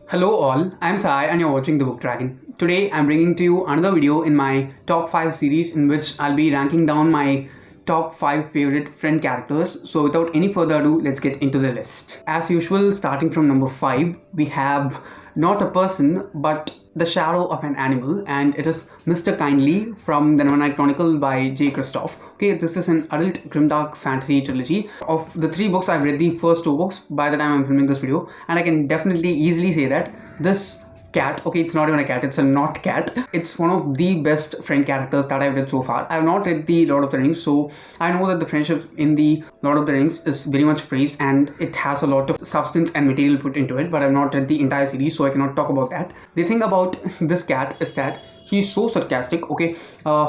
Hello all, I'm Sai and you're watching The Book Dragon. Today I'm bringing to you another video in my top 5 series in which I'll be ranking down my top 5 favorite friend characters. So without any further ado, let's get into the list. As usual, starting from number 5, we have not a person but the shadow of an animal, and it is Mr. Kindly from the Nevernight Chronicle by Kristoff. Okay, this is an adult grimdark fantasy trilogy. Of the 3 books, I've read the first 2 books by the time I'm filming this video, and I can definitely easily say that this cat, okay, it's not even a cat, it's a not cat, it's one of the best friend characters that I've read so far. I have not read the Lord of the Rings, so I know that the friendship in the Lord of the Rings is very much praised and it has a lot of substance and material put into it, but I've not read the entire series, so I cannot talk about that. The thing about this cat is that he's so sarcastic. Okay,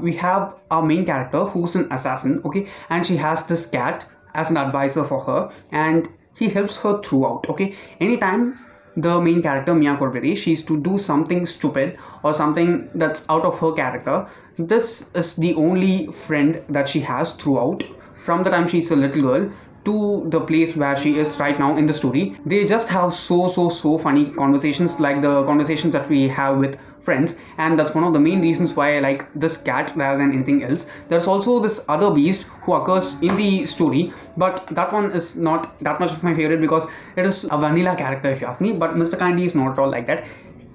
we have our main character who's an assassin, okay, and she has this cat as an advisor for her, and he helps her throughout. Okay, anytime the main character Mia Corveri, she's to do something stupid or something that's out of her character, this is the only friend that she has throughout, from the time she's a little girl to the place where she is right now in the story. They just have so funny conversations, like the conversations that we have with friends, and that's one of the main reasons why I like this cat rather than anything else. There's also this other beast who occurs in the story, but that one is not that much of my favorite because it is a vanilla character if you ask me. But Mr. Kindly is not at all like that.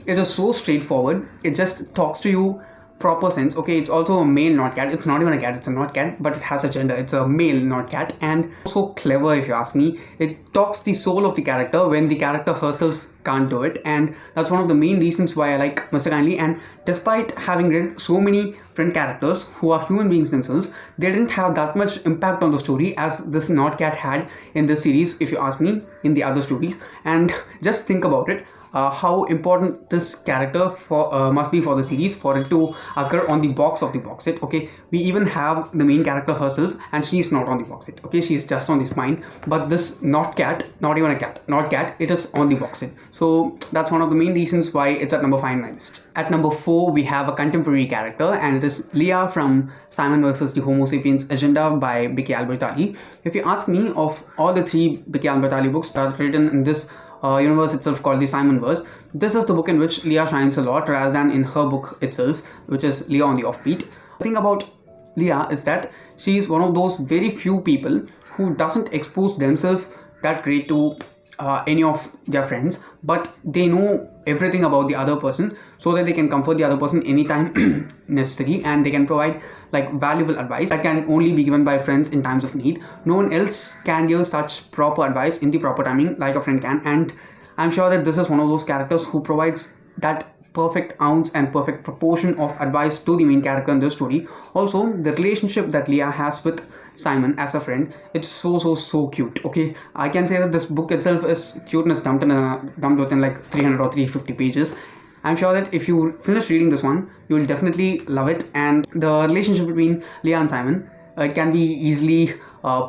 It is so straightforward. It just talks to you proper sense. Okay, it's also a male not cat. It's not even a cat, it's a not cat, but it has a gender. It's a male not cat, and so clever if you ask me. It talks the soul of the character when the character herself can't do it, and that's one of the main reasons why I like Mr. Kindly. And despite having read so many friend characters who are human beings themselves, they didn't have that much impact on the story as this not cat had in this series if you ask me, in the other stories. And just think about it, how important this character must be for the series for it to occur on the box of the box set. Okay, we even have the main character herself and she's not on the box set. Okay, she's just on the spine, but this not cat, not even a cat, not cat, it is on the box set. So that's one of the main reasons why it's at number 5 in my list. At number 4, we have a contemporary character, and it is LEAH from Simon vs. the Homo Sapiens Agenda by Becky Albertalli. If you ask me, of all the 3 Becky Albertalli books that are written in this universe itself called the Simon verse, this is the book in which LEAH shines a lot rather than in her book itself, which is LEAH on the Offbeat. The thing about LEAH is that she is one of those very few people who doesn't expose themselves that great to any of their friends, but they know everything about the other person so that they can comfort the other person anytime necessary, and they can provide like valuable advice that can only be given by friends in times of need. No one else can give such proper advice in the proper timing like a friend can, and I'm sure that this is one of those characters who provides that perfect ounce and perfect proportion of advice to the main character in the story. Also, the relationship that LEAH has with Simon as a friend, it's so cute. Okay, I can say that this book itself is cuteness dumped within like 300 or 350 pages. I'm sure that if you finish reading this one, you will definitely love it. And the relationship between LEAH and Simon, it can be easily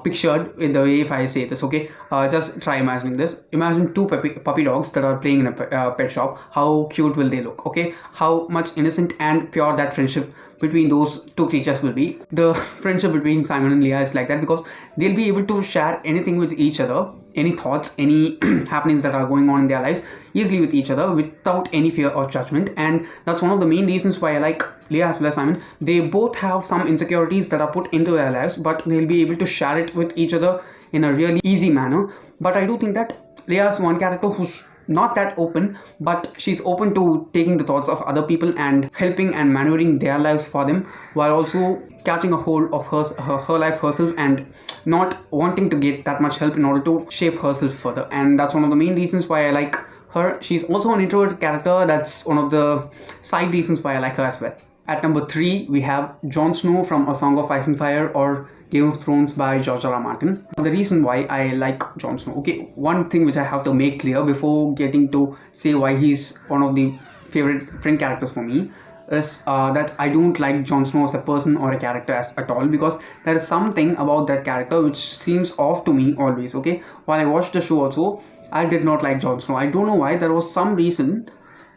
pictured in the way if I say this. Okay, just try imagining this. Imagine 2 puppy dogs that are playing in a pet shop. How cute will they look? Okay, how much innocent and pure that friendship between those 2 creatures will be. The friendship between Simon and LEAH is like that because they'll be able to share anything with each other, any thoughts, any happenings that are going on in their lives easily with each other without any fear or judgment. And that's one of the main reasons why I like LEAH as well as Simon. They both have some insecurities that are put into their lives, but they'll be able to share it with each other in a really easy manner. But I do think that LEAH is one character who's not that open, but she's open to taking the thoughts of other people and helping and maneuvering their lives for them, while also catching a hold of her life herself and not wanting to get that much help in order to shape herself further. And that's one of the main reasons why I like her. She's also an introverted character. That's one of the side reasons why I like her as well. At number 3, we have Jon Snow from A Song of Ice and Fire or Game of Thrones by George R. R. Martin. The reason why I like Jon Snow, okay, one thing which I have to make clear before getting to say why he's one of the favorite friend characters for me is that I don't like Jon Snow as a person or a character at all, because there is something about that character which seems off to me always. Okay, while I watched the show also, I did not like Jon Snow. I don't know why. There was some reason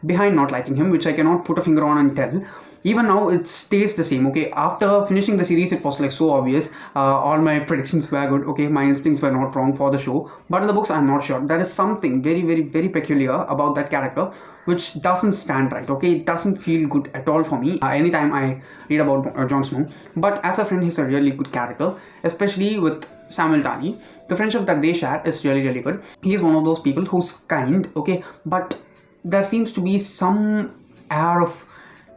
behind not liking him which I cannot put a finger on and tell, even now it stays the same. Okay, after finishing the series it was like so obvious, all my predictions were good. Okay, my instincts were not wrong for the show, but in the books I'm not sure. There is something very peculiar about that character which doesn't stand right. Okay, it doesn't feel good at all for me anytime I read about Jon Snow. But as a friend he's a really good character, especially with Samuel Tarly. The friendship that they share is really good. He's one of those people who's kind, okay, but there seems to be some air of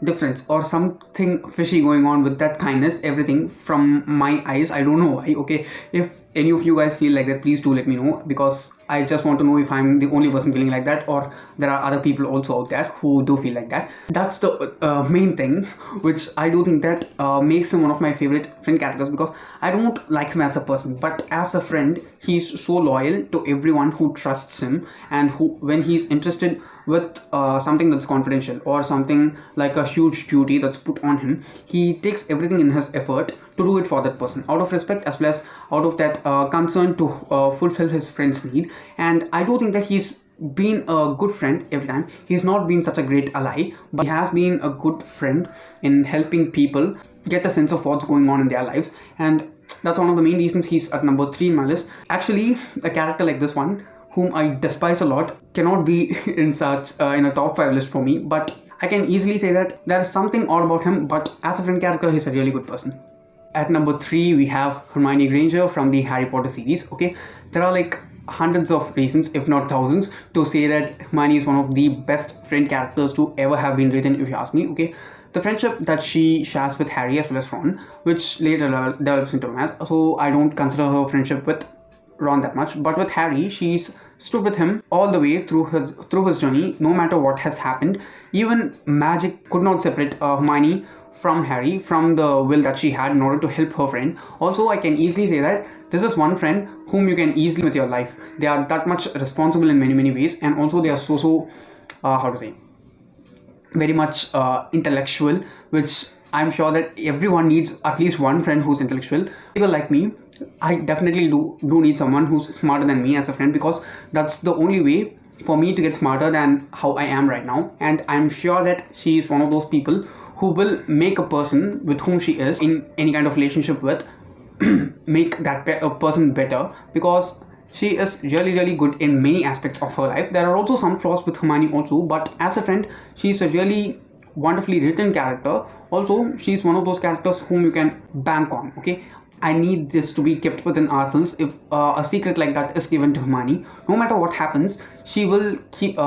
difference or something fishy going on with that kindness, everything from my eyes. I don't know why. Okay, if any of you guys feel like that, please do let me know, because I just want to know if I'm the only person feeling like that or there are other people also out there who do feel like that. That's the main thing which I do think that makes him one of my favorite friend characters, because I don't like him as a person, but as a friend he's so loyal to everyone who trusts him, and who, when he's interested with something that's confidential or something like a huge duty that's put on him, he takes everything in his effort to do it for that person, out of respect as well as out of that concern to fulfill his friend's need. And I do think that he's been a good friend every time. He's not been such a great ally, but he has been a good friend in helping people get a sense of what's going on in their lives, and that's one of the main reasons he's at number 3 in my list. Actually, a character like this one, whom I despise a lot, cannot be in such in a top 5 list for me, but I can easily say that there is something odd about him, but as a friend character he's a really good person. At number 3 we have Hermione Granger from the Harry Potter series. Okay, there are like hundreds of reasons, if not thousands, to say that Hermione is one of the best friend characters to ever have been written, if you ask me. Okay, the friendship that she shares with Harry as well as Ron, which later develops into romance, so I don't consider her friendship with Ron that much, but with Harry she's stood with him all the way through his journey, no matter what has happened. Even magic could not separate Hermione from Harry, from the will that she had in order to help her friend. Also, I can easily say that this is one friend whom you can easily with your life. They are that much responsible in many ways, and also they are so how to say, very much intellectual, which I'm sure that everyone needs at least one friend who's intellectual. People like me, I definitely do need someone who's smarter than me as a friend, because that's the only way for me to get smarter than how I am right now. And I'm sure that she is one of those people who will make a person with whom she is in any kind of relationship with make that person better, because she is really good in many aspects of her life. There are also some flaws with Hermione also, but as a friend she's a really wonderfully written character. Also, she's one of those characters whom you can bank on. Okay, I need this to be kept within ourselves. If a secret like that is given to Hermione, no matter what happens, she will keep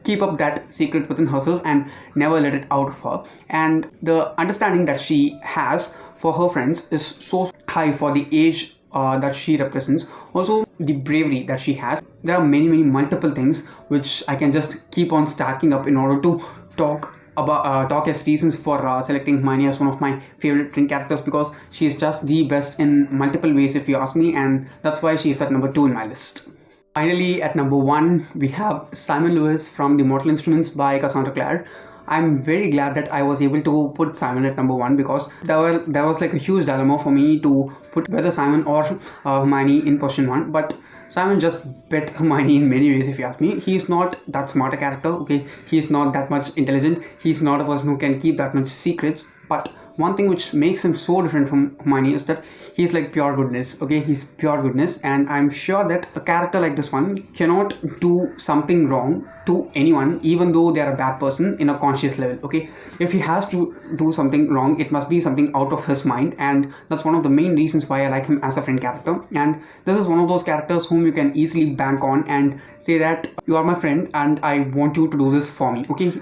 keep up that secret within herself and never let it out of her. And the understanding that she has for her friends is so high for the age that she represents. Also, the bravery that she has. There are many multiple things which I can just keep on stacking up in order to talk as reasons for selecting Hermione as one of my favorite friend characters, because she is just the best in multiple ways, if you ask me, and that's why she is at number 2 in my list. Finally, at number 1 we have Simon Lewis from The Mortal Instruments by Cassandra Clare. I'm very glad that I was able to put Simon at number 1, because there was like a huge dilemma for me to put whether Simon or Hermione in position 1, but Simon just bet Hermione in many ways, if you ask me. He's not that smart a character, okay? He's not that much intelligent. He's not a person who can keep that much secrets, but one thing which makes him so different from Hermione is that he's like pure goodness. Okay, he's pure goodness, and I'm sure that a character like this one cannot do something wrong to anyone, even though they're a bad person in a conscious level. Okay, if he has to do something wrong, it must be something out of his mind, and that's one of the main reasons why I like him as a friend character. And this is one of those characters whom you can easily bank on and say that you are my friend and I want you to do this for me. Okay,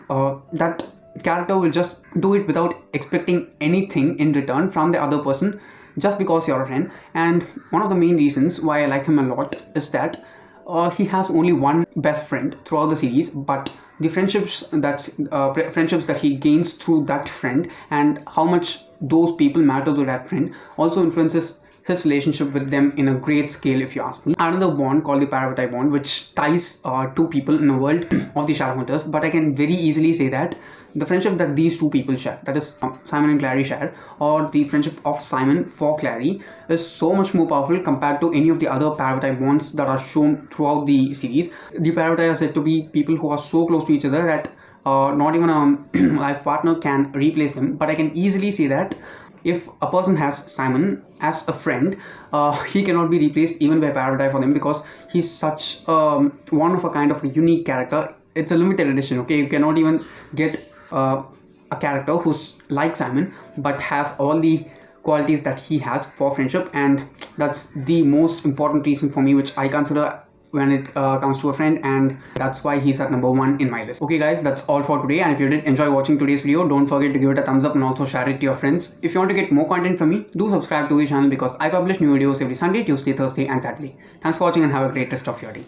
that character will just do it without expecting anything in return from the other person, just because you're a friend. And one of the main reasons why I like him a lot is that he has only one best friend throughout the series, but the friendships that he gains through that friend and how much those people matter to that friend also influences his relationship with them in a great scale, if you ask me. Another bond called the Parvati bond, which ties two people in the world of the Shadowhunters, but I can very easily say that the friendship that these two people share, that is Simon and Clary share, or the friendship of Simon for Clary, is so much more powerful compared to any of the other Parvati bonds that are shown throughout the series. The Parvati are said to be people who are so close to each other that not even a life partner can replace them, but I can easily say that if a person has Simon as a friend, he cannot be replaced even by Paradise for them, because he's such one of a kind of a unique character. It's a limited edition, okay? You cannot even get a character who's like Simon but has all the qualities that he has for friendship, and that's the most important reason for me, which I consider when it comes to a friend, and that's why he's at number 1 in my list. Okay guys, that's all for today, and if you did enjoy watching today's video, don't forget to give it a thumbs up and also share it to your friends. If you want to get more content from me, do subscribe to the channel, because I publish new videos every Sunday, Tuesday, Thursday and Saturday. Thanks for watching and have a great rest of your day.